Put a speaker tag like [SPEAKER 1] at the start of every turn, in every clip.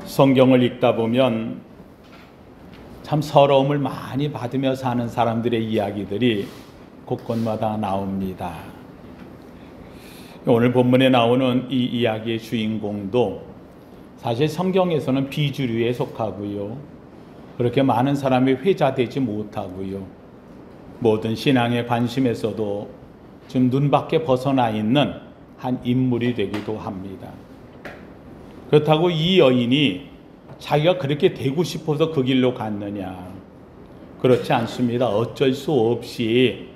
[SPEAKER 1] 성경을 읽다 보면 참 서러움을 많이 받으며 사는 사람들의 이야기들이 곳곳마다 나옵니다. 오늘 본문에 나오는 이 이야기의 주인공도 사실 성경에서는 비주류에 속하고요, 그렇게 많은 사람이 회자되지 못하고요, 모든 신앙의 관심에서도 좀 눈밖에 벗어나 있는 한 인물이 되기도 합니다. 그렇다고 이 여인이 자기가 그렇게 되고 싶어서 그 길로 갔느냐? 그렇지 않습니다. 어쩔 수 없이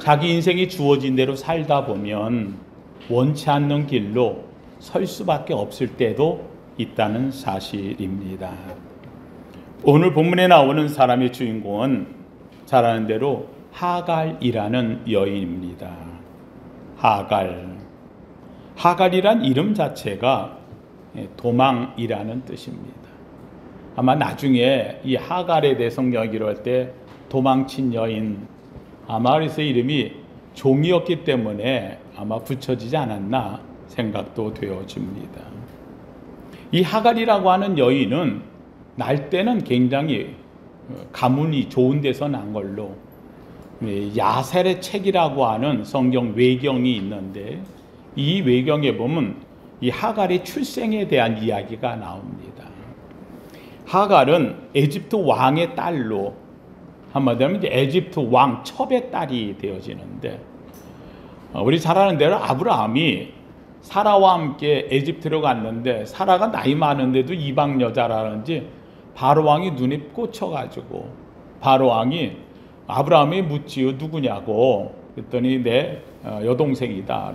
[SPEAKER 1] 자기 인생이 주어진 대로 살다 보면 원치 않는 길로 설 수밖에 없을 때도 있다는 사실입니다. 오늘 본문에 나오는 사람의 주인공은 잘 아는 대로 하갈이라는 여인입니다. 하갈이란 이름 자체가 도망이라는 뜻입니다. 아마 나중에 이 하갈에 대해 성경 얘기를 할 때 도망친 여인, 아마 그래서 이름이 종이었기 때문에 아마 붙여지지 않았나 생각도 되어집니다. 이 하갈이라고 하는 여인은 날 때는 굉장히 가문이 좋은 데서 난 걸로, 야셀의 책이라고 하는 성경 외경이 있는데 이 외경에 보면 이 하갈의 출생에 대한 이야기가 나옵니다. 하갈은 에집트 왕의 딸로, 한마디로 하면 에집트 왕 첩의 딸이 되어지는데, 우리 잘 아는 대로 아브라함이 사라와 함께 에집트로 갔는데 사라가 나이 많은데도 이방 여자라는지 바로 왕이 눈에 꽂혀가지고 바로 왕이 아브라함이 묻지요. 누구냐고. 그랬더니 내 여동생이다.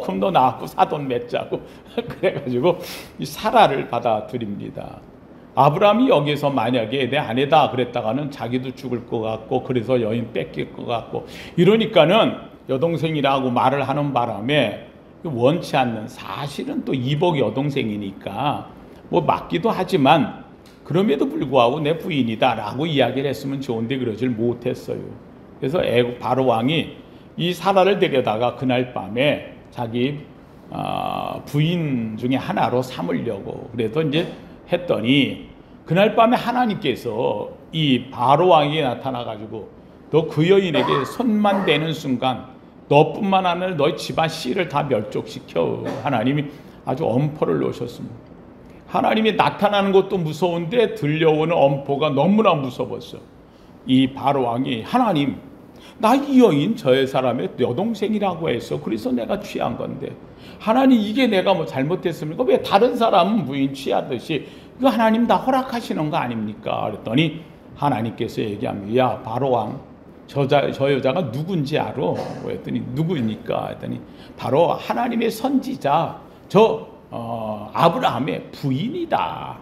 [SPEAKER 1] 그럼 너 나하고 사돈 맺자고. 그래가지고 이 사라를 받아들입니다. 아브라함이 여기서 만약에 내 아내다 그랬다가는 자기도 죽을 것 같고, 그래서 여인 뺏길 것 같고, 이러니까는 여동생이라고 말을 하는 바람에 원치 않는, 사실은 또 이복 여동생이니까 뭐 맞기도 하지만 그럼에도 불구하고 내 부인이다 라고 이야기를 했으면 좋은데 그러질 못했어요. 그래서 바로 왕이 이 사라를 데려다가 그날 밤에 자기 부인 중에 하나로 삼으려고 그래서 이제 했더니, 그날 밤에 하나님께서 이 바로 왕이 나타나가지고 너 그 여인에게 손만 대는 순간 너뿐만 아니라 너희 집안 씨를 다 멸족시켜. 하나님이 아주 엄포를 놓으셨습니다. 하나님이 나타나는 것도 무서운데 들려오는 엄포가 너무나 무서웠어. 이 바로 왕이, 하나님, 나 이 여인 저의 사람의 여동생이라고 해서 그래서 내가 취한 건데, 하나님 이게 내가 뭐 잘못했습니까? 왜 다른 사람은 부인 취하듯이 이거 하나님 다 허락하시는 거 아닙니까? 그랬더니 하나님께서 얘기합니다. 야 바로 왕, 저 여자가 누군지 알아? 그랬더니 누구입니까? 했더니 바로 하나님의 선지자 아브라함의 부인이다.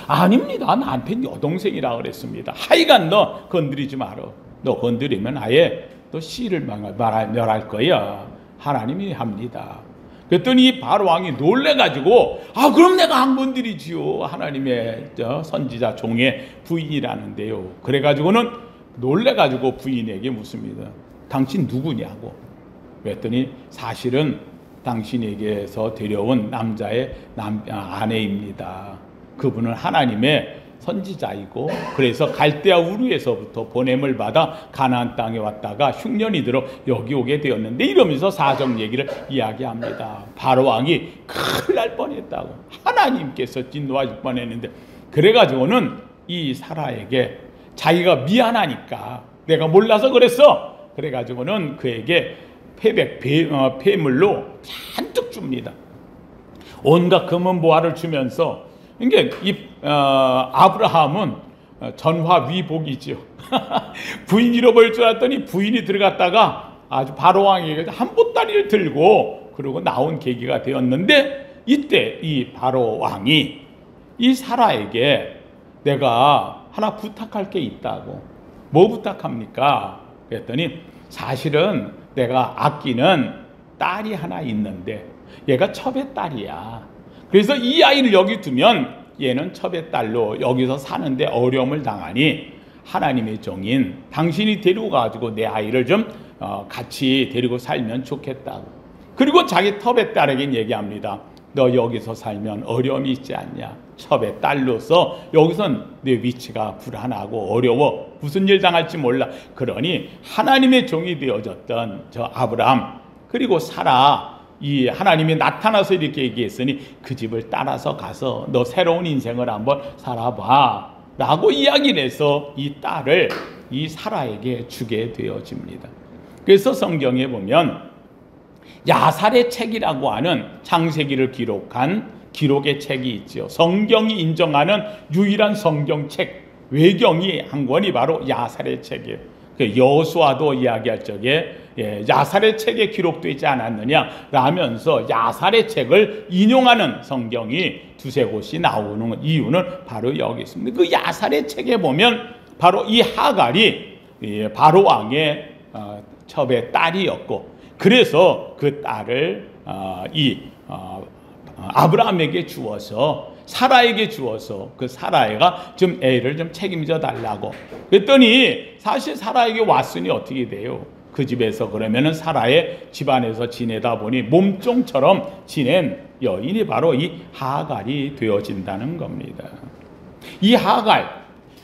[SPEAKER 1] 아닙니다. 나한테는 여동생이라 그랬습니다. 하여간 너 건드리지 마라. 너 건드리면 아예 너 씨를 멸할 거야. 하나님이 합니다. 그랬더니 바로 왕이 놀래가지고, 그럼 내가 안 건드리지요. 하나님의 선지자 종의 부인이라는데요. 그래가지고는 놀래가지고 부인에게 묻습니다. 당신 누구냐고. 그랬더니 사실은 당신에게서 데려온 남자의 아내입니다. 그분은 하나님의 선지자이고, 그래서 갈대아 우르에서부터 보냄을 받아 가나안 땅에 왔다가 흉년이 들어 여기 오게 되었는데, 이러면서 사정 얘기를 이야기합니다. 바로 왕이 큰일 날 뻔했다고, 하나님께서 진노하실 뻔했는데, 그래가지고는 이 사라에게 자기가 미안하니까 내가 몰라서 그랬어. 그래가지고는 그에게 폐물로 잔뜩 줍니다. 온갖 금은 보화를 주면서, 그러니까 이 아브라함은 전화위복이지요. 부인 잃어버릴 줄 알았더니 부인이 들어갔다가 아주 바로 왕이 한 보따리를 들고 그러고 나온 계기가 되었는데, 이때 이 바로 왕이 이 사라에게 내가 하나 부탁할 게 있다고. 뭐 부탁합니까? 그랬더니 사실은 내가 아끼는 딸이 하나 있는데 얘가 첩의 딸이야. 그래서 이 아이를 여기 두면 얘는 첩의 딸로 여기서 사는데 어려움을 당하니 하나님의 종인 당신이 데리고 가지고 내 아이를 좀 같이 데리고 살면 좋겠다고. 그리고 자기 첩의 딸에게 얘기합니다. 너 여기서 살면 어려움이 있지 않냐. 첩의 딸로서 여기선 내 위치가 불안하고 어려워. 무슨 일 당할지 몰라. 그러니 하나님의 종이 되어졌던 저 아브라함 그리고 사라, 이 하나님이 나타나서 이렇게 얘기했으니 그 집을 따라서 가서 너 새로운 인생을 한번 살아봐 라고 이야기를 해서 이 딸을 이 사라에게 주게 되어집니다. 그래서 성경에 보면 야살의 책이라고 하는 창세기를 기록한 기록의 책이 있죠. 성경이 인정하는 유일한 성경책 외경이 한 권이 바로 야살의 책이에요. 여호수아도 이야기할 적에 야살의 책에 기록되지 않았느냐 라면서 야살의 책을 인용하는 성경이 두세 곳이 나오는 이유는 바로 여기 있습니다. 그 야살의 책에 보면 바로 이 하갈이 바로 왕의 첩의 딸이었고, 그래서 그 딸을 아브라함에게 주어서 사라에게 주어서 그 사라가 좀 애를 좀 책임져 달라고 그랬더니, 사실 사라에게 왔으니 어떻게 돼요? 그 집에서 그러면은 사라의 집안에서 지내다 보니 몸종처럼 지낸 여인이 바로 이 하갈이 되어진다는 겁니다. 이 하갈,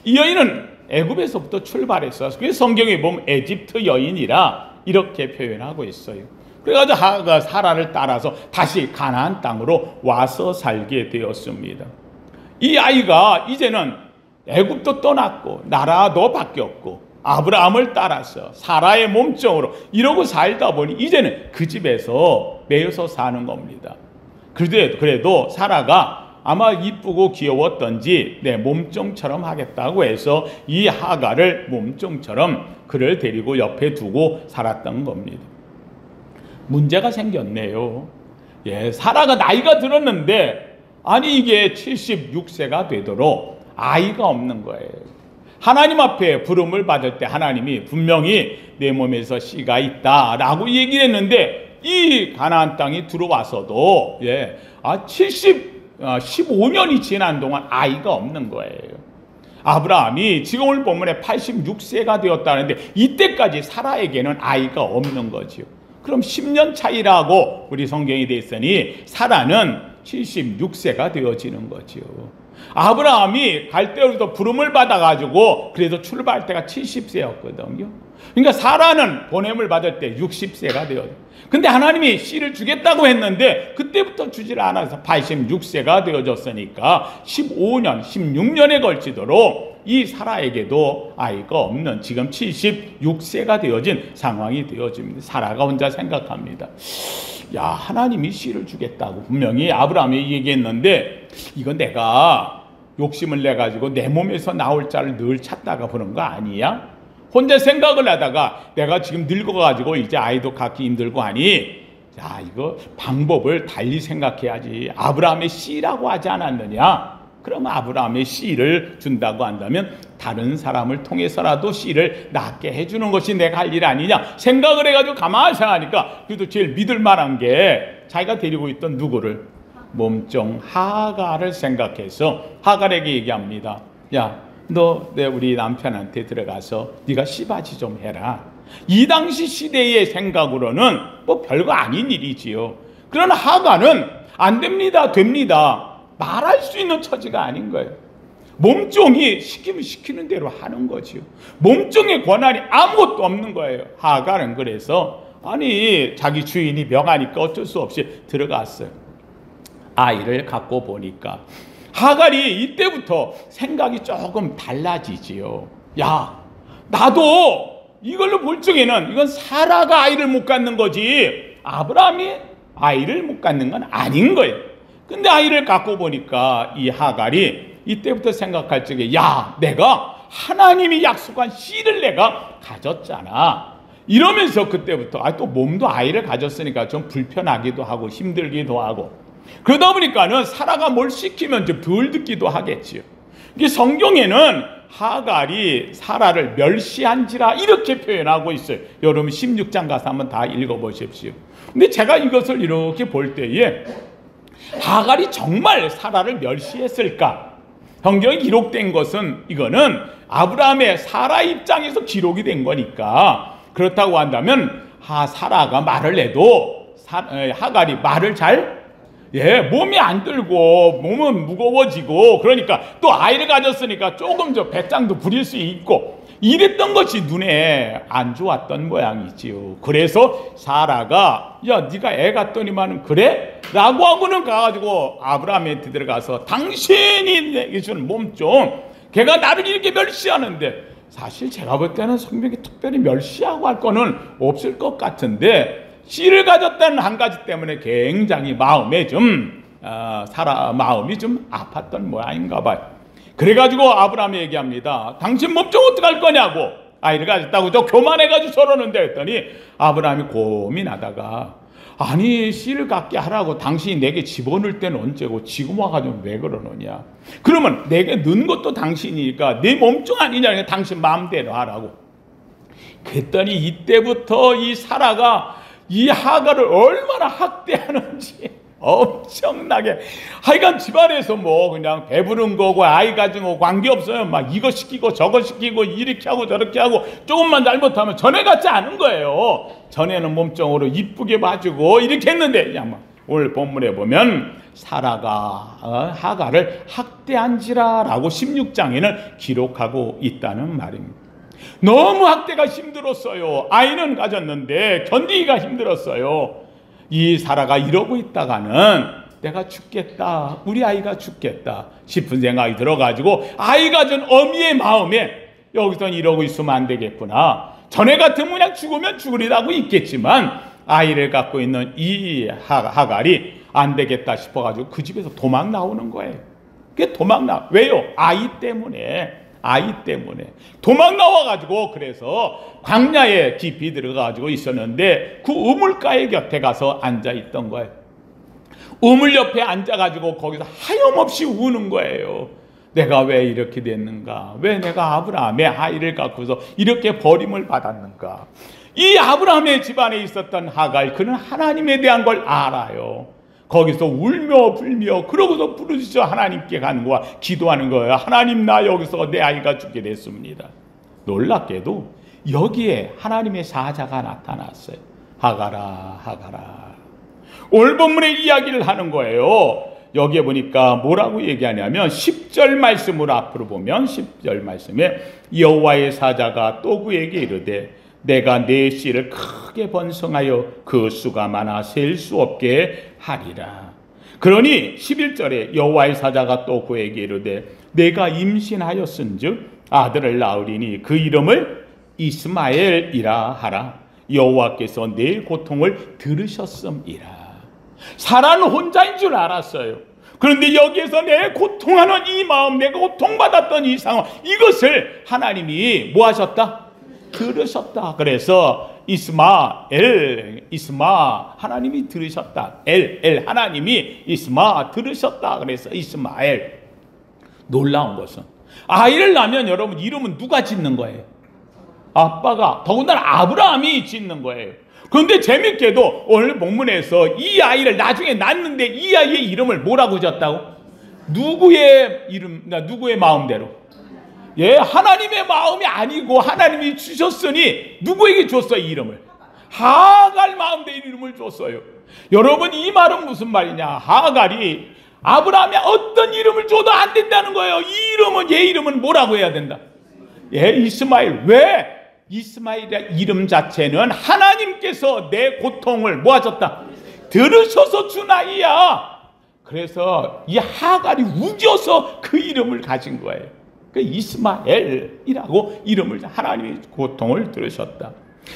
[SPEAKER 1] 이 여인은 애굽에서부터 출발했어요. 그래서 성경에 보면 에집트 여인이라 이렇게 표현하고 있어요. 그래가지고 하가 사라를 따라서 다시 가나안 땅으로 와서 살게 되었습니다. 이 아이가 이제는 애굽도 떠났고 나라도 바뀌었고 아브라함을 따라서 사라의 몸종으로 이러고 살다 보니 이제는 그 집에서 매여서 사는 겁니다. 그래도 사라가 아마 이쁘고 귀여웠던지 내 몸종처럼 하겠다고 해서 이 하갈을 몸종처럼 그를 데리고 옆에 두고 살았던 겁니다. 문제가 생겼네요. 사라가 나이가 들었는데 아니 이게 76세가 되도록 아이가 없는 거예요. 하나님 앞에 부름을 받을 때 하나님이 분명히 내 몸에서 씨가 있다라고 얘기를 했는데 이 가나안 땅이 들어와서도 15년이 지난 동안 아이가 없는 거예요. 아브라함이 지금 오늘 본문에 86세가 되었다는데 이때까지 사라에게는 아이가 없는 거죠. 그럼 10년 차이라고 우리 성경이 돼 있으니 사라는 76세가 되어지는 거죠. 아브라함이 갈대로부터 부름을 받아가지고 그래도 출발할 때가 70세였거든요. 그러니까 사라는 보냄을 받을 때 60세가 되어요. 근데 하나님이 씨를 주겠다고 했는데 그때부터 주질 않아서 86세가 되어졌으니까 15년, 16년에 걸치도록 이 사라에게도 아이가 없는 지금 76세가 되어진 상황이 되어집니다. 사라가 혼자 생각합니다. 야, 하나님이 씨를 주겠다고 분명히 아브라함이 얘기했는데 이건 내가 욕심을 내가지고 내 몸에서 나올 자를 늘 찾다가 보는 거 아니야? 혼자 생각을 하다가 내가 지금 늙어가지고 이제 아이도 갖기 힘들고 하니 자, 이거 방법을 달리 생각해야지. 아브라함의 씨라고 하지 않았느냐? 그럼 아브라함의 씨를 준다고 한다면 다른 사람을 통해서라도 씨를 낳게 해주는 것이 내가 할 일 아니냐 생각을 해가지고 가만히 생각하니까 그래도 제일 믿을 만한 게 자기가 데리고 있던 누구를? 몸종 하갈을 생각해서 하갈에게 얘기합니다. 야, 너 우리 남편한테 들어가서 네가 씨바지 좀 해라. 이 당시 시대의 생각으로는 뭐 별거 아닌 일이지요. 그러나 하갈은 안 됩니다. 됩니다. 말할 수 있는 처지가 아닌 거예요. 몸종이 시키면 시키는 대로 하는 거지요. 몸종의 권한이 아무것도 없는 거예요. 하갈은 그래서 아니 자기 주인이 명하니까 어쩔 수 없이 들어갔어요. 아이를 갖고 보니까 하갈이 이때부터 생각이 조금 달라지지요. 야, 나도 이걸로 볼 적에는 이건 사라가 아이를 못 갖는 거지 아브라함이 아이를 못 갖는 건 아닌 거예요. 근데 아이를 갖고 보니까 이 하갈이 이때부터 생각할 적에 야, 내가 하나님이 약속한 씨를 내가 가졌잖아. 이러면서 그때부터 또 몸도 아이를 가졌으니까 좀 불편하기도 하고 힘들기도 하고 그러다 보니까는 사라가 뭘 시키면 좀 덜 듣기도 하겠지요. 이게 성경에는 하갈이 사라를 멸시한지라 이렇게 표현하고 있어요. 여러분 16장 가서 한번 다 읽어보십시오. 근데 제가 이것을 이렇게 볼 때에 하갈이 정말 사라를 멸시했을까? 성경에 기록된 것은 이거는 아브라함의 사라 입장에서 기록이 된 거니까 그렇다고 한다면 사라가 말을 해도 하갈이 말을 잘 몸이 안 들고 몸은 무거워지고, 그러니까 또 아이를 가졌으니까 조금 저 배짱도 부릴 수 있고, 이랬던 것이 눈에 안 좋았던 모양이지요. 그래서 사라가 야 네가 애 갖더니만 그래? 라고 하고는 가가지고 아브라함한테 들어가서 당신이 내게 주는 몸종, 걔가 나를 이렇게 멸시하는데, 사실 제가 볼 때는 성경이 특별히 멸시하고 할 거는 없을 것 같은데, 씨를 가졌다는 한 가지 때문에 굉장히 마음에 좀 사라 마음이 좀 아팠던 모양인가 봐요. 그래가지고 아브라함이 얘기합니다. 당신 몸종 어떡할 거냐고, 아이를 가졌다고 저 교만해가지고 저러는데 했더니, 아브라함이 고민하다가 아니 씨를 갖게 하라고 당신이 내게 집어넣을 때는 언제고 지금 와가지고 왜 그러느냐, 그러면 내게 넣은 것도 당신이니까 내 몸종 아니냐, 당신 마음대로 하라고. 그랬더니 이때부터 이 사라가 이 하갈을 얼마나 학대하는지 엄청나게, 하여간 집안에서 뭐 그냥 배부른 거고 아이 가진 거 관계없어요. 막 이거 시키고 저거 시키고 이렇게 하고 저렇게 하고, 조금만 잘못하면 전에 같지 않은 거예요. 전에는 몸종으로 이쁘게 봐주고 이렇게 했는데, 오늘 본문에 보면 사라가 하갈을 학대한지라라고 16장에는 기록하고 있다는 말입니다. 너무 학대가 힘들었어요. 아이는 가졌는데 견디기가 힘들었어요. 이 사라가 이러고 있다가는 내가 죽겠다, 우리 아이가 죽겠다 싶은 생각이 들어가지고 아이 가진 어미의 마음에 여기선 이러고 있으면 안 되겠구나, 전에 같으면 그냥 죽으면 죽으리라고 있겠지만 아이를 갖고 있는 이 하갈이 안 되겠다 싶어가지고 그 집에서 도망 나오는 거예요. 그게 도망 나, 왜요? 아이 때문에 도망 나와가지고, 그래서 광야에 깊이 들어가가지고 있었는데 그 우물가의 곁에 가서 앉아 있던 거예요. 우물 옆에 앉아가지고 거기서 하염없이 우는 거예요. 내가 왜 이렇게 됐는가, 왜 내가 아브라함의 아이를 갖고서 이렇게 버림을 받았는가. 이 아브라함의 집안에 있었던 하갈, 그는 하나님에 대한 걸 알아요. 거기서 울며 불며 그러고서 부르짖어 하나님께 가는 거야, 기도하는 거예요. 하나님, 나 여기서 내 아이가 죽게 됐습니다. 놀랍게도 여기에 하나님의 사자가 나타났어요. 하갈아, 하갈아. 오늘 본문의 이야기를 하는 거예요. 여기에 보니까 뭐라고 얘기하냐면 10절 말씀으로 앞으로 보면 10절 말씀에 여호와의 사자가 또 그에게 이르되 내가 내 씨를 크게 번성하여 그 수가 많아 셀 수 없게 하리라. 그러니 11절에 여호와의 사자가 또 그에게 이르되 내가 임신하였은즉 아들을 낳으리니 그 이름을 이스마엘이라 하라. 여호와께서 내 고통을 들으셨음이라. 사라는 혼자인 줄 알았어요. 그런데 여기에서 내 고통하는 이 마음, 내가 고통받았던 이 상황, 이것을 하나님이 뭐 하셨다? 들으셨다. 그래서 이스마엘, 이스마, 하나님이 들으셨다. 엘, 하나님이 이스마 들으셨다. 그래서 이스마엘. 놀라운 것은 아이를 낳으면 여러분 이름은 누가 짓는 거예요? 아빠가, 더군다나 아브라함이 짓는 거예요. 그런데 재밌게도 오늘 본문에서 이 아이를 나중에 낳는데 이 아이의 이름을 뭐라고 지었다고? 누구의 이름, 누구의 마음대로? 예, 하나님의 마음이 아니고 하나님이 주셨으니 누구에게 줬어요? 이 이름을 하갈 마음대로 이름을 줬어요. 여러분, 이 말은 무슨 말이냐? 하갈이 아브라함에 어떤 이름을 줘도 안 된다는 거예요. 이 이름은, 얘 이름은 뭐라고 해야 된다? 예, 이스마엘. 왜? 이스마엘의 이름 자체는 하나님께서 내 고통을 뭐 하셨다? 들으셔서 준 아이야. 그래서 이 하갈이 우겨서 그 이름을 가진 거예요. 그 이스마엘이라고 이름을, 하나님이 고통을 들으셨다.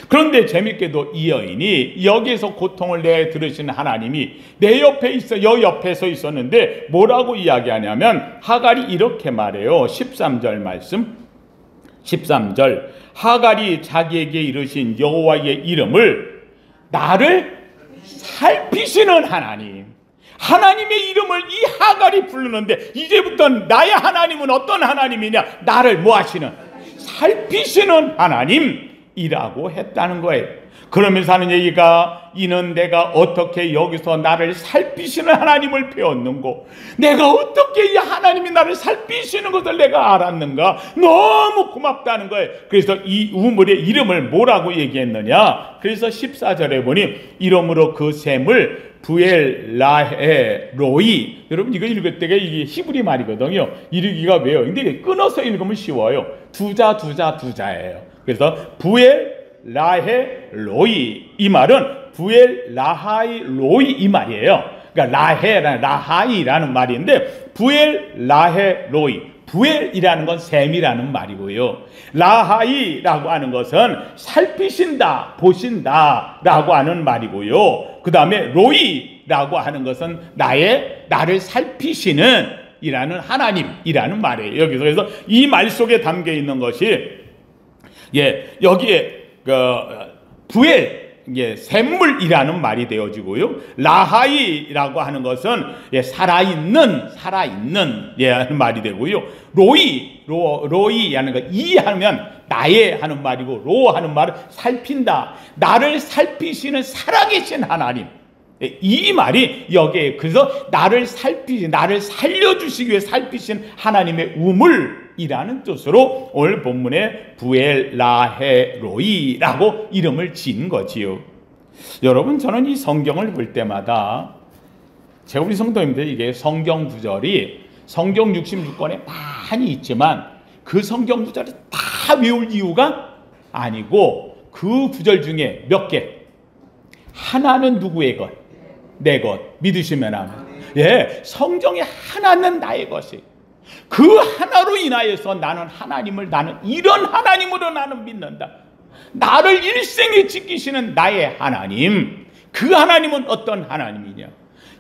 [SPEAKER 1] 그런데 재밌게도 이 여인이 여기에서 고통을 내 들으신 하나님이 내 옆에 있어, 여 옆에 서 있었는데 뭐라고 이야기하냐면 하갈이 이렇게 말해요. 13절 말씀, 13절. 하갈이 자기에게 이르신 여호와의 이름을 나를 살피시는 하나님, 하나님의 이름을 이 하갈이 부르는데 이제부터 나의 하나님은 어떤 하나님이냐? 나를 뭐 하시는? 살피시는 하나님이라고 했다는 거예요. 그러면서 하는 얘기가 이는 내가 어떻게 여기서 나를 살피시는 하나님을 배웠는고 내가 어떻게 이 하나님이 나를 살피시는 것을 내가 알았는가 너무 고맙다는 거예요. 그래서 이 우물의 이름을 뭐라고 얘기했느냐 그래서 14절에 보니 이러므로 그 샘을 부엘라헤 로이 여러분 이거 읽을 때가 이게 히브리 말이거든요. 읽기가 왜요? 근데 끊어서 읽으면 쉬워요. 두자예요. 그래서 부엘라헤 로이 이 말은 부엘라하이 로이 이 말이에요. 그러니까 라하이라는 말인데 부엘라헤 로이 부엘이라는 건 샘이라는 말이고요. 라하이라고 하는 것은 살피신다, 보신다 라고 하는 말이고요. 그 다음에 로이라고 하는 것은 나를 살피시는 이라는 하나님이라는 말이에요. 여기서 그래서 이 말 속에 담겨 있는 것이 여기에 부엘 샘물이라는 말이 되어지고요. 라하이라고 하는 것은 살아있는 하는 말이 되고요. 로이 하는 거 이 하면 나의 하는 말이고 로 하는 말은 살핀다. 나를 살피시는 살아계신 하나님. 이 말이 여기에 그래서 나를 살려주시기 위해 살피신 하나님의 우물이라는 뜻으로 오늘 본문에 부엘라헤로이라고 이름을 지은 거지요. 여러분 저는 이 성경을 볼 때마다 제가 우리 성도님들 이게 성경 구절이 성경 66권에 많이 있지만 그 성경 구절을 다 외울 이유가 아니고 그 구절 중에 몇 개 하나는 누구의 것? 내 것 믿으시면 아멘. 성경에 하나는 나의 것이 그 하나로 인하여서 나는 이런 하나님으로 나는 믿는다. 나를 일생에 지키시는 나의 하나님. 그 하나님은 어떤 하나님이냐?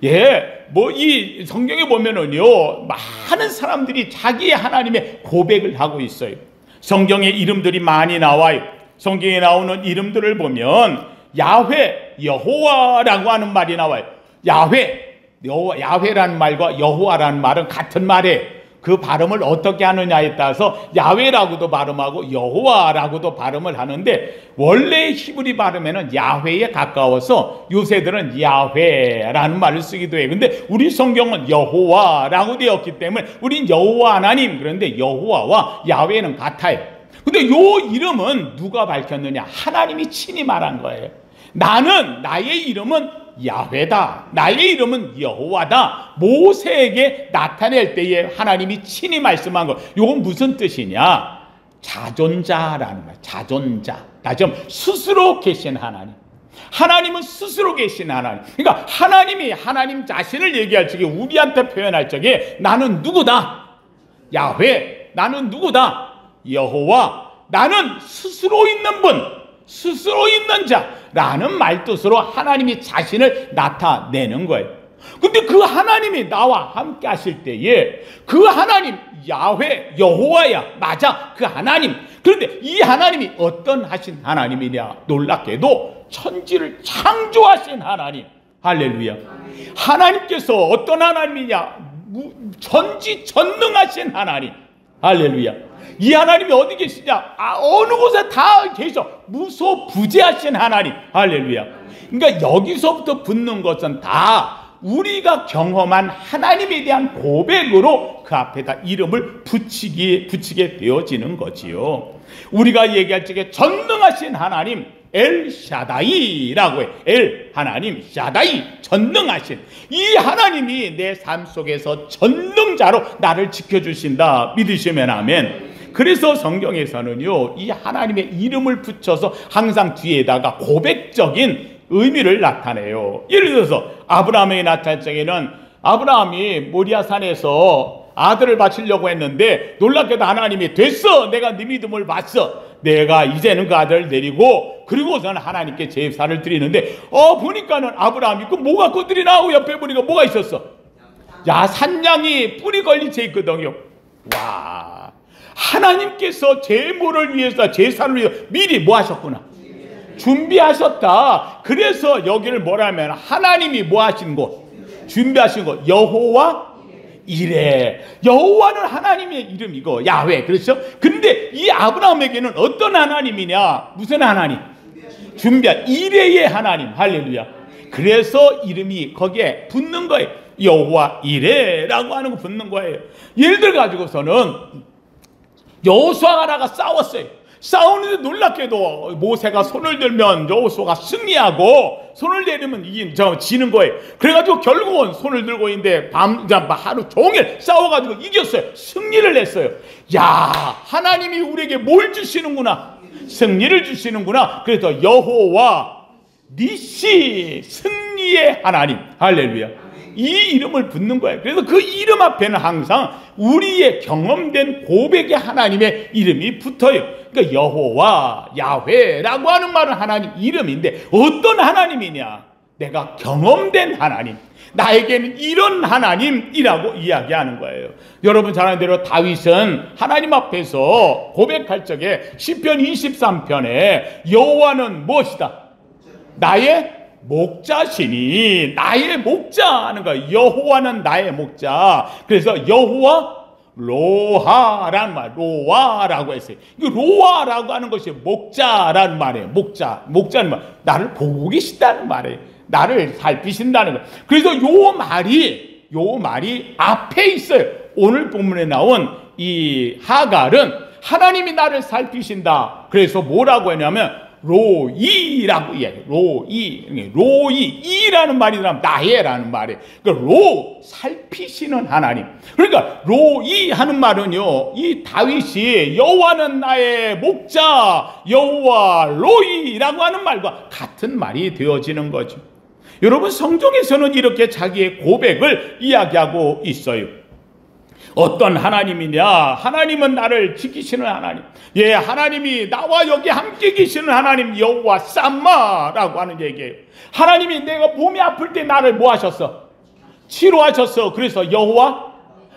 [SPEAKER 1] 이 성경에 보면은요, 많은 사람들이 자기의 하나님의 고백을 하고 있어요. 성경에 이름들이 많이 나와요. 성경에 나오는 이름들을 보면 야훼, 여호와라고 하는 말이 나와요. 야훼라는 말과 여호와라는 말은 같은 말이에요. 그 발음을 어떻게 하느냐에 따라서 야훼라고도 발음하고 여호와라고도 발음을 하는데 원래 히브리 발음에는 야훼에 가까워서 요새들은 야훼라는 말을 쓰기도 해요. 근데 우리 성경은 여호와라고 되었기 때문에 우린 여호와 하나님, 그런데 여호와와 야훼는 같아요. 근데 요 이름은 누가 밝혔느냐? 하나님이 친히 말한 거예요. 나의 이름은 야훼다. 나의 이름은 여호와다. 모세에게 나타낼 때에 하나님이 친히 말씀한 것. 이건 무슨 뜻이냐? 자존자라는 말. 자존자. 다시 한번 스스로 계신 하나님. 하나님은 스스로 계신 하나님. 그러니까 하나님이 하나님 자신을 얘기할 적에 우리한테 표현할 적에 나는 누구다? 야훼. 나는 누구다? 여호와. 나는 스스로 있는 분. 스스로 있는 자라는 말뜻으로 하나님이 자신을 나타내는 거예요. 근데 그 하나님이 나와 함께 하실 때에 그 하나님 야훼 여호와야 맞아 그 하나님. 그런데 이 하나님이 어떤 하신 하나님이냐? 놀랍게도 천지를 창조하신 하나님. 할렐루야. 하나님께서 어떤 하나님이냐? 전지전능하신 하나님. 할렐루야. 이 하나님이 어디 계시냐? 어느 곳에 다 계셔. 무소부재하신 하나님. 할렐루야. 그러니까 여기서부터 붙는 것은 다 우리가 경험한 하나님에 대한 고백으로 그 앞에다 이름을 붙이게 되어지는 거지요. 우리가 얘기할 적에 전능하신 하나님 엘샤다이라고 해. 하나님 샤다이 전능하신 이 하나님이 내 삶 속에서 전능자로 나를 지켜주신다. 믿으시면 아멘. 그래서 성경에서는요, 이 하나님의 이름을 붙여서 항상 뒤에다가 고백적인 의미를 나타내요. 예를 들어서 아브라함에게 나타날 적에는 아브라함이 모리아산에서 아들을 바치려고 했는데 놀랍게도 하나님이 됐어, 내가 네 믿음을 봤어, 내가 이제는 그 아들을 내리고 그리고서는 하나님께 제사를 드리는데 보니까는 아브라함이 그 뭐 갖고 드리나 하고 옆에 보니까 뭐가 있었어? 산양이 뿔이 걸린 채 있거든요. 와, 하나님께서 제물을 위해서 제사를 위해서 미리 뭐 하셨구나? 준비하셨다. 그래서 여기를 뭐라면 하나님이 뭐 하신 곳? 준비하신 곳. 여호와 이레. 여호와는 하나님의 이름이고 야훼. 그렇죠? 근데 이 아브라함에게는 어떤 하나님이냐? 무슨 하나님? 준비한 이레의 하나님. 할렐루야. 그래서 이름이 거기에 붙는 거예요. 여호와 이레라고 하는 거 붙는 거예요. 예를 들어 가지고서는 여호수아가 나가 싸웠어요. 싸우는데 놀랍게도 모세가 손을 들면 여호수아가 승리하고 손을 내리면 지는 거예요. 그래가지고 결국은 손을 들고 있는데 하루 종일 싸워가지고 이겼어요. 승리를 했어요. 야, 하나님이 우리에게 뭘 주시는구나. 승리를 주시는구나. 그래서 여호와 니시, 승리의 하나님. 할렐루야. 이 이름을 붙는 거예요. 그래서 그 이름 앞에는 항상 우리의 경험된 고백의 하나님의 이름이 붙어요. 그러니까 여호와, 야훼라고 하는 말은 하나님 이름인데 어떤 하나님이냐? 내가 경험된 하나님, 나에게는 이런 하나님이라고 이야기하는 거예요. 여러분 잘 아는 대로 다윗은 하나님 앞에서 고백할 적에 시편 23편에 여호와는 무엇이다? 나의 목자시니, 나의 목자 하는 거예요. 여호와는 나의 목자. 그래서 여호와 로하라는 말, 로아라고 했어요. 이 로아라고 하는 것이 목자라는 말이에요. 목자는 말, 나를 보고 계신다는 말이에요. 나를 살피신다는 거예요. 그래서 요 말이 앞에 있어요. 오늘 본문에 나온 이 하갈은 하나님이 나를 살피신다. 그래서 뭐라고 했냐면 로이라고 이야기해요. 로이라는 말이 나의라는 말이에요. 그러니까 살피시는 하나님. 그러니까 로이 하는 말은요, 이 다윗이 여호와는 나의 목자, 여호와 로이라고 하는 말과 같은 말이 되어지는 거죠. 여러분 성경에서는 이렇게 자기의 고백을 이야기하고 있어요. 어떤 하나님이냐? 하나님은 나를 지키시는 하나님. 예, 하나님이 나와 여기 함께 계시는 하나님 여호와 쌈마라고 하는 얘기예요. 하나님이 내가 몸이 아플 때 나를 뭐 하셨어? 치료하셨어. 그래서 여호와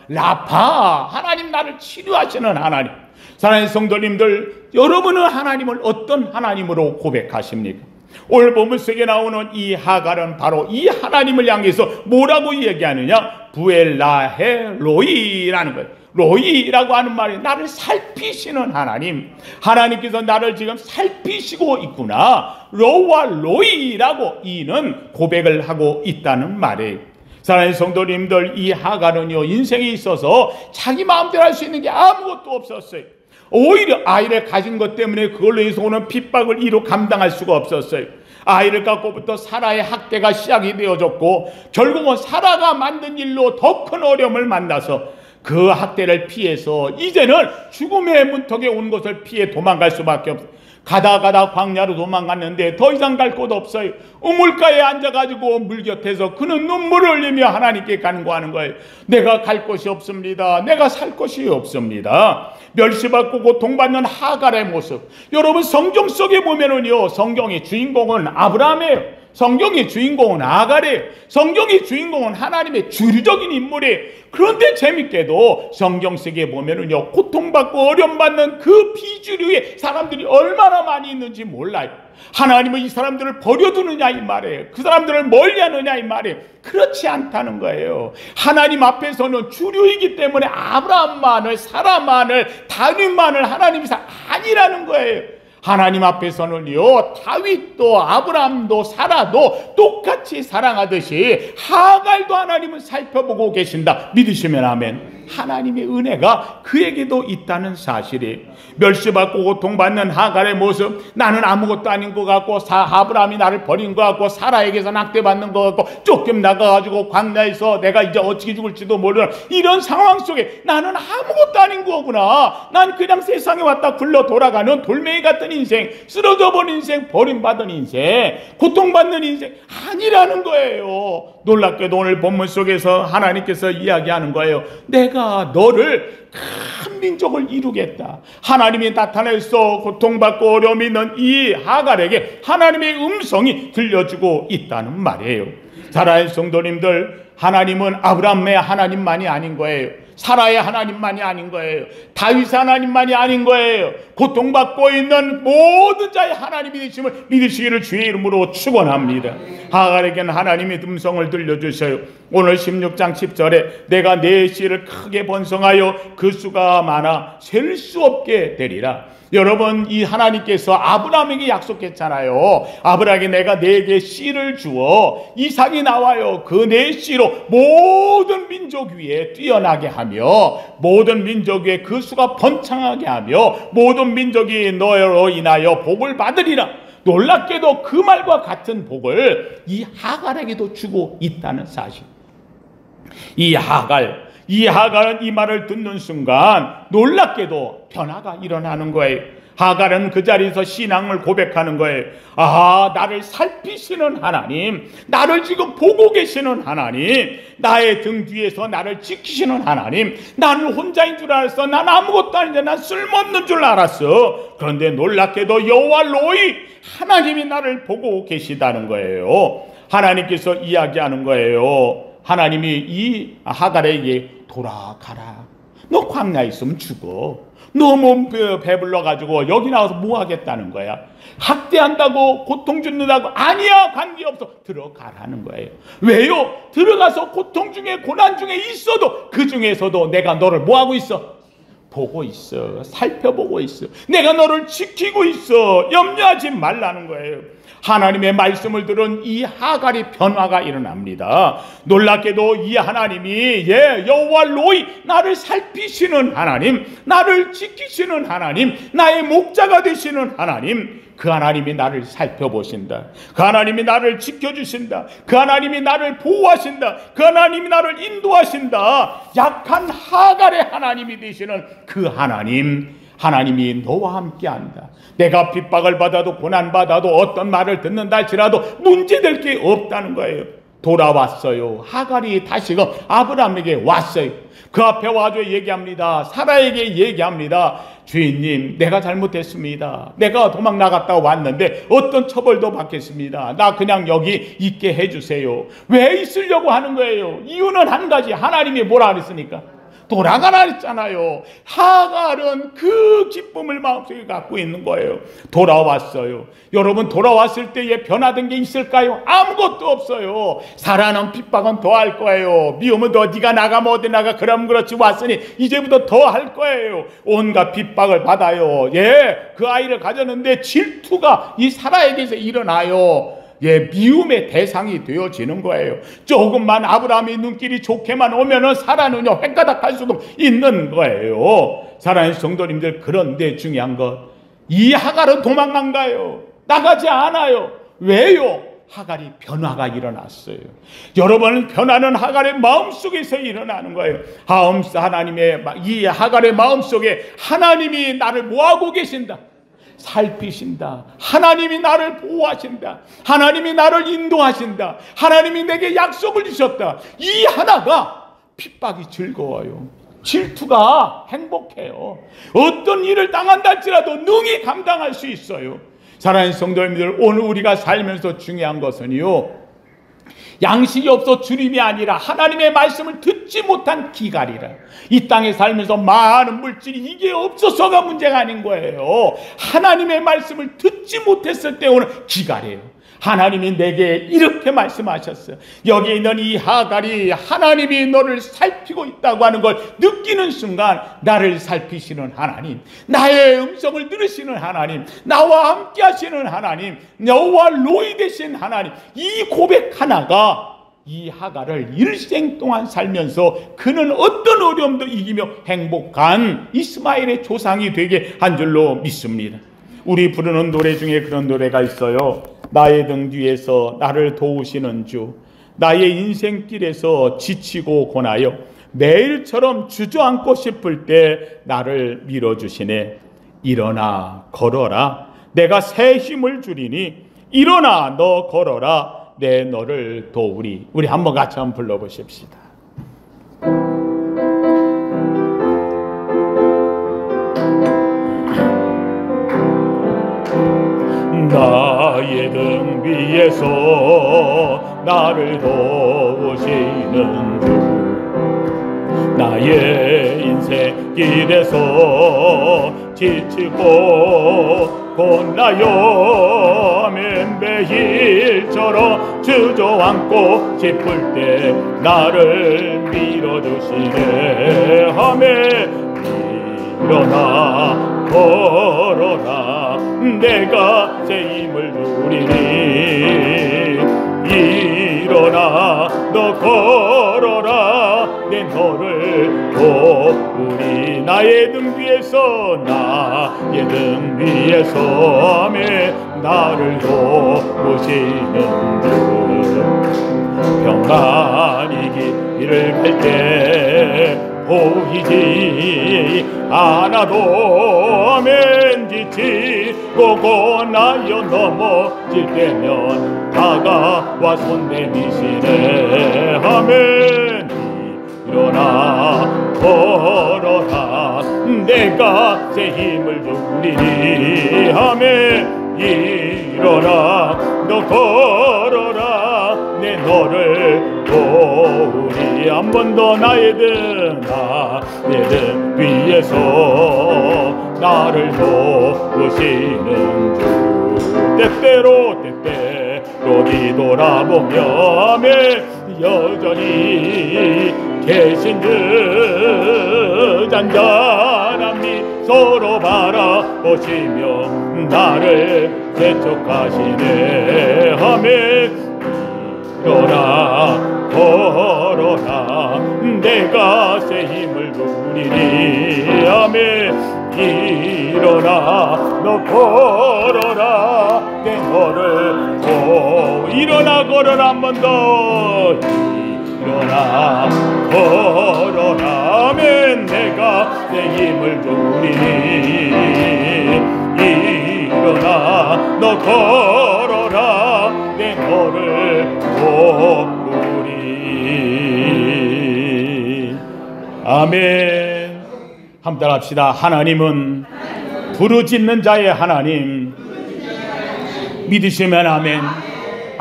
[SPEAKER 1] 라파, 하나님 나를 치료하시는 하나님. 사랑하는 성도님들, 여러분은 하나님을 어떤 하나님으로 고백하십니까? 오늘 본문 속에 나오는 이 하갈은 바로 이 하나님을 향해서 뭐라고 얘기하느냐? 부엘라헤 로이라는 거예요. 로이라고 하는 말이 나를 살피시는 하나님. 하나님께서 나를 지금 살피시고 있구나. 로와 로이라고 이는 고백을 하고 있다는 말이에요. 사랑하는 성도님들, 이 하갈은요, 인생에 있어서 자기 마음대로 할 수 있는 게 아무것도 없었어요. 오히려 아이를 가진 것 때문에 그걸로 인해서 오는 핍박을 이루 감당할 수가 없었어요. 아이를 갖고부터 사라의 학대가 시작이 되어졌고, 결국은 사라가 만든 일로 더 큰 어려움을 만나서 그 학대를 피해서 이제는 죽음의 문턱에 온 것을 피해 도망갈 수밖에 없어요. 가다 광야로 도망갔는데 더 이상 갈 곳 없어요. 우물가에 앉아가지고 물 곁에서 그는 눈물을 흘리며 하나님께 간구하는 거예요. 내가 갈 곳이 없습니다. 내가 살 곳이 없습니다. 멸시받고 고통받는 하갈의 모습. 여러분 성경 속에 보면은요, 성경의 주인공은 아브라함이에요. 성경의 주인공은 하갈이에요. 성경의 주인공은 하나님의 주류적인 인물이에요. 그런데 재밌게도 성경 속에 보면은요, 고통받고 어려움받는 그 비주류의 사람들이 얼마나 많이 있는지 몰라요. 하나님은 이 사람들을 버려두느냐 이 말이에요. 그 사람들을 멀리하느냐 이 말이에요. 그렇지 않다는 거예요. 하나님 앞에서는 주류이기 때문에 아브라함만을, 사라만을, 다윗만을 하나님이 아니라는 거예요. 하나님 앞에서는요, 다윗도 아브라함도 사라도 똑같이 사랑하듯이 하갈도 하나님은 살펴보고 계신다. 믿으시면 아멘. 하나님의 은혜가 그에게도 있다는 사실이, 멸시받고 고통받는 하갈의 모습, 나는 아무것도 아닌 것 같고 아브라함이 나를 버린 것 같고 사라에게서 낙태받는 것 같고 쫓김 나가가지고 광야에서 내가 이제 어떻게 죽을지도 모르는 이런 상황 속에 나는 아무것도 아닌 거구나. 난 그냥 세상에 왔다 굴러 돌아가는 돌멩이 같은 인생, 쓰러져 버린 인생, 버림받은 인생, 고통받는 인생 아니라는 거예요. 놀랍게도 오늘 본문 속에서 하나님께서 이야기하는 거예요. 내가 너를 큰 민족을 이루겠다. 하나님이 나타내서 고통받고 어려움이 있는 이 하갈에게 하나님의 음성이 들려주고 있다는 말이에요. 사랑하는 성도님들, 하나님은 아브라함의 하나님만이 아닌 거예요. 사라의 하나님만이 아닌 거예요. 다윗의 하나님만이 아닌 거예요. 고통받고 있는 모든 자의 하나님이 되심을 믿으시기를 주의 이름으로 축원합니다. 하갈에게는 하나님의 음성을 들려주셔요. 오늘 16장 10절에 내가 내 씨를 크게 번성하여 그 수가 많아 셀 수 없게 되리라. 여러분, 이 하나님께서 아브라함에게 약속했잖아요. 아브라함에게 내가 네게 씨를 주어 이삭이 나와요. 그 네 씨로 모든 민족 위에 뛰어나게 하며 모든 민족 위에 그 수가 번창하게 하며 모든 민족이 너로 인하여 복을 받으리라. 놀랍게도 그 말과 같은 복을 이 하갈에게도 주고 있다는 사실. 이 하갈은 이 말을 듣는 순간 놀랍게도 변화가 일어나는 거예요. 하갈은 그 자리에서 신앙을 고백하는 거예요. 아, 나를 살피시는 하나님, 나를 지금 보고 계시는 하나님, 나의 등 뒤에서 나를 지키시는 하나님, 나는 혼자인 줄 알았어. 난 아무것도 아닌데 난 쓸모없는 줄 알았어. 그런데 놀랍게도 여호와 로이, 하나님이 나를 보고 계시다는 거예요. 하나님께서 이야기하는 거예요. 하나님이 이 하갈에게 돌아가라. 너 광야에 있으면 죽어. 너무 배불러가지고 여기 나와서 뭐 하겠다는 거야? 학대한다고, 고통 준다고? 아니야, 관계없어. 들어가라는 거예요. 왜요? 들어가서 고통 중에 고난 중에 있어도 그 중에서도 내가 너를 뭐 하고 있어? 보고 있어. 살펴보고 있어. 내가 너를 지키고 있어. 염려하지 말라는 거예요. 하나님의 말씀을 들은 이 하갈이 변화가 일어납니다. 놀랍게도 이 하나님이 여호와 로이, 나를 살피시는 하나님, 나를 지키시는 하나님, 나의 목자가 되시는 하나님, 그 하나님이 나를 살펴보신다. 그 하나님이 나를 지켜주신다. 그 하나님이 나를 보호하신다. 그 하나님이 나를 인도하신다. 약한 하갈의 하나님이 되시는 그 하나님이 너와 함께한다. 내가 핍박을 받아도 고난받아도 어떤 말을 듣는다 할지라도 문제될 게 없다는 거예요. 돌아왔어요. 하갈이 다시금 아브라함에게 왔어요. 그 앞에 와서 얘기합니다. 사라에게 얘기합니다. 주인님, 내가 잘못했습니다. 내가 도망 나갔다 왔는데 어떤 처벌도 받겠습니다. 나 그냥 여기 있게 해주세요. 왜 있으려고 하는 거예요? 이유는 한 가지. 하나님이 뭐라 그랬으니까 돌아가라 했잖아요. 하갈은 그 기쁨을 마음속에 갖고 있는 거예요. 돌아왔어요. 여러분, 돌아왔을 때에 변화된 게 있을까요? 아무것도 없어요. 사랑은 핍박은 더 할 거예요. 미움은 더, 네가 나가면 어디 나가, 그럼 그렇지, 왔으니 이제부터 더 할 거예요. 온갖 핍박을 받아요. 그 아이를 가졌는데 질투가 이 사라에게서 일어나요. 미움의 대상이 되어지는 거예요. 조금만 아브라함이 눈길이 좋게만 오면은 사라는요, 획가닥할 수도 있는 거예요. 사랑하는 성도님들, 그런데 중요한 것, 이 하갈은 도망간 가요. 나가지 않아요. 왜요? 하갈이 변화가 일어났어요. 여러분, 변화는 하갈의 마음속에서 일어나는 거예요. 하나님의 이 하갈의 마음속에 하나님이 나를 뭐하고 계신다? 살피신다. 하나님이 나를 보호하신다. 하나님이 나를 인도하신다. 하나님이 내게 약속을 주셨다. 이 하나가 핍박이 즐거워요. 질투가 행복해요. 어떤 일을 당한다 할지라도 능히 감당할 수 있어요. 사랑하는 성도님들, 오늘 우리가 살면서 중요한 것은요, 양식이 없어 주림이 아니라 하나님의 말씀을 듣지 못한 기갈이라. 이 땅에 살면서 많은 물질이 이게 없어서가 문제가 아닌 거예요. 하나님의 말씀을 듣지 못했을 때 오는 기갈이에요. 하나님이 내게 이렇게 말씀하셨어요. 여기 있는 이 하갈이 하나님이 너를 살피고 있다고 하는 걸 느끼는 순간, 나를 살피시는 하나님, 나의 음성을 들으시는 하나님, 나와 함께 하시는 하나님, 여호와 로이 되신 하나님, 이 고백 하나가 이 하갈을 일생 동안 살면서 그는 어떤 어려움도 이기며 행복한 이스마엘의 조상이 되게 한 줄로 믿습니다. 우리 부르는 노래 중에 그런 노래가 있어요. 나의 등 뒤에서 나를 도우시는 주, 나의 인생길에서 지치고 고나여 매일처럼 주저앉고 싶을 때 나를 밀어주시네. 일어나 걸어라, 내가 새 힘을 주리니 일어나 너 걸어라, 내 너를 도우리. 우리 한번 같이 한번 불러보십시다. 나의 등 위에서 나를 도우시는 주, 나의 인생 길에서 지치고 고나여 매일처럼 주저앉고 싶을 때 나를 밀어주시네 하매 일어나 걸어라 내가 새 힘을 누리니 일어나 너 걸어라 내 너를 도우리 나의 등 위에서 나의 등 위에서 아멘 나를 도우시는 주 평안히 길을 갈 때 보이지 않아도 아멘 지치고 고나여 넘어질 때면 다가와 손 내미시네 아멘 일어나 걸어라 내가 새 힘을 누리니 아멘 일어나 너 걸어라 내 너를 도우리 한 번 더 나의 등 위에서 나를 도우시는 주 때때로 뒤돌아보며 아멘 여전히 계신 듯 잔잔한 미소로 바라보시며 나를 재촉하시네 아멘 일어나 걸어라 내가 새 힘을 누리니 아멘 일어나 너 걸어라 내 너를 일어나 걸어라 한 번 더 일어나 걸어라 아멘 내가 내 힘을 누리니 일어나 너 걸어라 내 너를 도우리 아멘 함께 합시다. 하나님은 부르짖는 자의 하나님 믿으시면 아멘.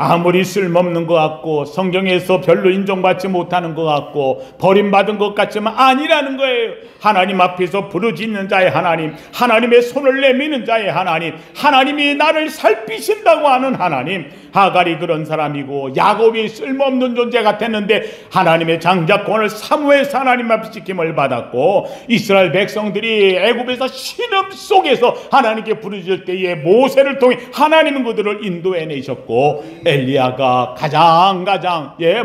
[SPEAKER 1] 아무리 쓸모없는 것 같고 성경에서 별로 인정받지 못하는 것 같고 버림받은 것 같지만 아니라는 거예요. 하나님 앞에서 부르짖는 자의 하나님, 하나님의 손을 내미는 자의 하나님, 하나님이 나를 살피신다고 하는 하나님. 하갈이 그런 사람이고 야곱이 쓸모없는 존재 같았는데 하나님의 장자권을 사무엘서 하나님 앞에 지킴을 받았고 이스라엘 백성들이 애굽에서 신음 속에서 하나님께 부르짖을 때에 모세를 통해 하나님은 그들을 인도해내셨고 엘리야가 가장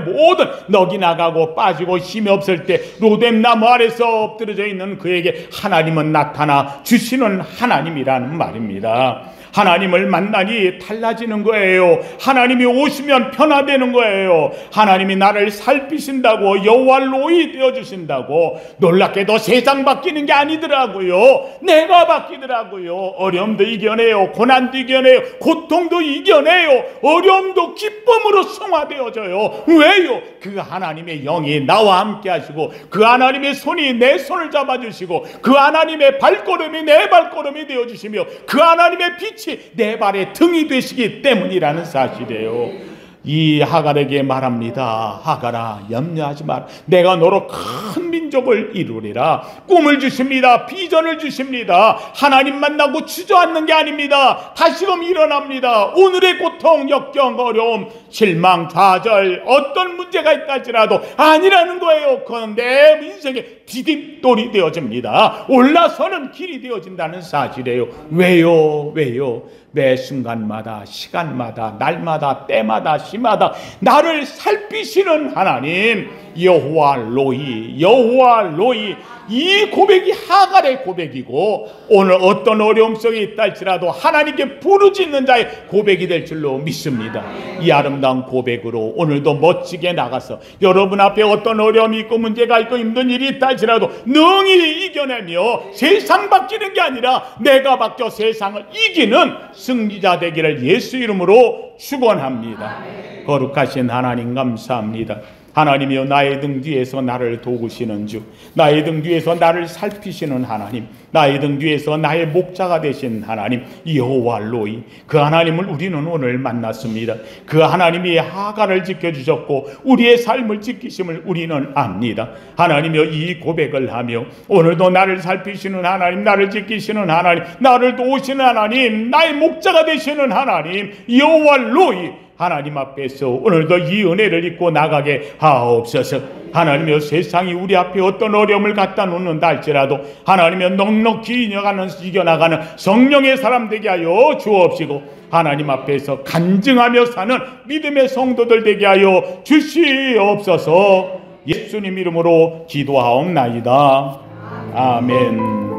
[SPEAKER 1] 모든 넋이 나가고 빠지고 힘이 없을 때 로뎀 나무 아래서 엎드려져 있는 그에게 하나님은 나타나 주시는 하나님이라는 말입니다. 하나님을 만나니 달라지는 거예요. 하나님이 오시면 변화되는 거예요. 하나님이 나를 살피신다고 여호와 로이 되어주신다고 놀랍게도 세상 바뀌는 게 아니더라고요. 내가 바뀌더라고요. 어려움도 이겨내요. 고난도 이겨내요. 고통도 이겨내요. 어려움도 기쁨으로 승화되어져요. 왜요? 그 하나님의 영이 나와 함께 하시고 그 하나님의 손이 내 손을 잡아주시고 그 하나님의 발걸음이 내 발걸음이 되어주시며 그 하나님의 빛이 내 발의 등이 되시기 때문이라는 사실이에요. 이 하갈에게 말합니다. 하갈아 염려하지 마라. 내가 너로 큰 민족을 이루리라. 꿈을 주십니다. 비전을 주십니다. 하나님 만나고 주저앉는 게 아닙니다. 다시금 일어납니다. 오늘의 고통, 역경, 어려움, 실망, 좌절 어떤 문제가 있다 할지라도 아니라는 거예요. 그건 내 인생의 디딤돌이 되어집니다. 올라서는 길이 되어진다는 사실이에요. 왜요? 매 순간마다 시간마다 날마다 때마다 시마다 나를 살피시는 하나님 여호와 로이 이 고백이 하갈의 고백이고 오늘 어떤 어려움 속에 있다 할지라도 하나님께 부르짖는 자의 고백이 될 줄로 믿습니다. 이 아름다운 고백으로 오늘도 멋지게 나가서 여러분 앞에 어떤 어려움이 있고 문제가 있고 힘든 일이 있다 할지라도 능히 이겨내며 세상 바뀌는 게 아니라 내가 바뀌어 세상을 이기는 승리자 되기를 예수 이름으로 축원합니다. 거룩하신 하나님 감사합니다. 하나님이여 나의 등 뒤에서 나를 도우시는 주, 나의 등 뒤에서 나를 살피시는 하나님, 나의 등 뒤에서 나의 목자가 되신 하나님 여호와 로이, 그 하나님을 우리는 오늘 만났습니다. 그 하나님이 하갈을 지켜주셨고 우리의 삶을 지키심을 우리는 압니다. 하나님이여 이 고백을 하며 오늘도 나를 살피시는 하나님, 나를 지키시는 하나님, 나를 도우시는 하나님, 나의 목자가 되시는 하나님 여호와 로이 하나님 앞에서 오늘도 이 은혜를 입고 나가게 하옵소서. 하나님이여 세상이 우리 앞에 어떤 어려움을 갖다 놓는다 할지라도 하나님이여 넉넉히 이겨나가는 성령의 사람 되게 하여 주옵시고 하나님 앞에서 간증하며 사는 믿음의 성도들 되게 하여 주시옵소서. 예수님 이름으로 기도하옵나이다. 아멘.